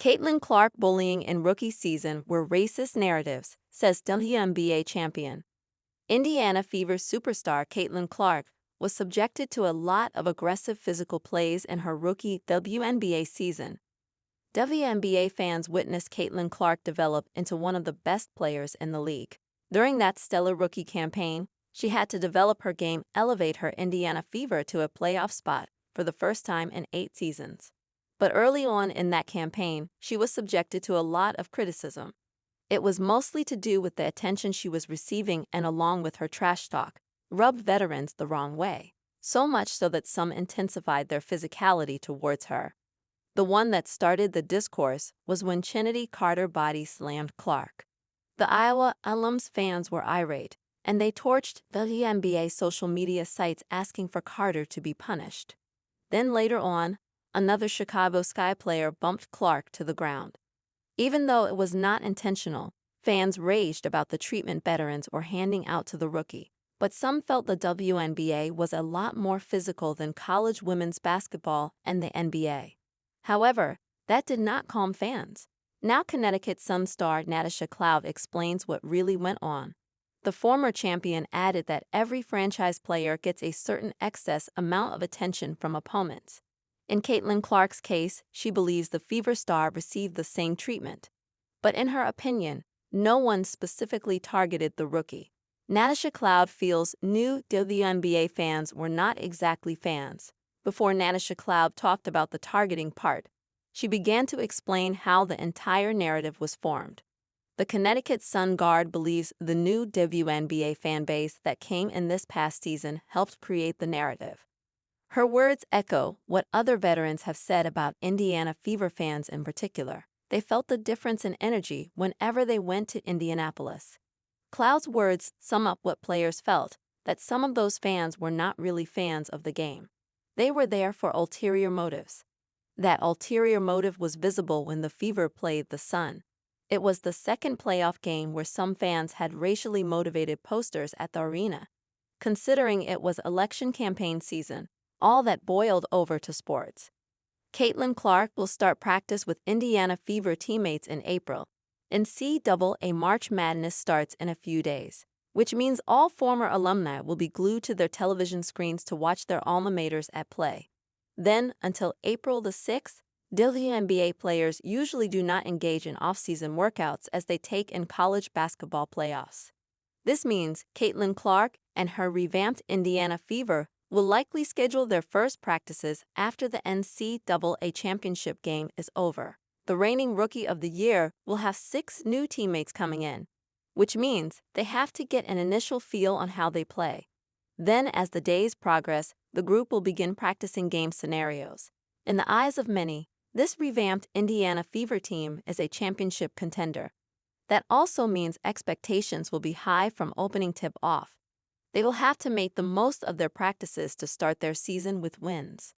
Caitlin Clark bullying in rookie season were racist narratives, says WNBA champion. Indiana Fever superstar Caitlin Clark was subjected to a lot of aggressive physical plays in her rookie WNBA season. WNBA fans witnessed Caitlin Clark develop into one of the best players in the league. During that stellar rookie campaign, she had to develop her game, elevate her Indiana Fever to a playoff spot for the first time in 8 seasons. But early on in that campaign, she was subjected to a lot of criticism. It was mostly to do with the attention she was receiving and, along with her trash talk, rubbed veterans the wrong way, so much so that some intensified their physicality towards her. The one that started the discourse was when Trinity Carter body slammed Clark. The Iowa alum's fans were irate, and they torched WNBA social media sites asking for Carter to be punished. Then later on, another Chicago Sky player bumped Clark to the ground. Even though it was not intentional, fans raged about the treatment veterans were handing out to the rookie. But some felt the WNBA was a lot more physical than college women's basketball and the NBA. However, that did not calm fans. Now Connecticut Sun star Natasha Cloud explains what really went on. The former champion added that every franchise player gets a certain excess amount of attention from opponents. In Caitlin Clark's case, she believes the Fever star received the same treatment. But in her opinion, no one specifically targeted the rookie. Natasha Cloud feels new WNBA fans were not exactly fans. Before Natasha Cloud talked about the targeting part, she began to explain how the entire narrative was formed. The Connecticut Sun guard believes the new WNBA fanbase that came in this past season helped create the narrative. Her words echo what other veterans have said about Indiana Fever fans in particular. They felt the difference in energy whenever they went to Indianapolis. Cloud's words sum up what players felt, that some of those fans were not really fans of the game. They were there for ulterior motives. That ulterior motive was visible when the Fever played the Sun. It was the second playoff game where some fans had racially motivated posters at the arena. Considering it was election campaign season, all that boiled over to sports. Caitlin Clark will start practice with Indiana Fever teammates in April. NCAA March Madness starts in a few days, which means all former alumni will be glued to their television screens to watch their alma maters at play. Then, until April the 6th, WNBA players usually do not engage in off-season workouts as they take in college basketball playoffs. This means Caitlin Clark and her revamped Indiana Fever will likely schedule their first practices after the NCAA championship game is over. The reigning Rookie of the Year will have 6 new teammates coming in, which means they have to get an initial feel on how they play. Then, as the days progress, the group will begin practicing game scenarios. In the eyes of many, this revamped Indiana Fever team is a championship contender. That also means expectations will be high from opening tip-off. They will have to make the most of their practices to start their season with wins.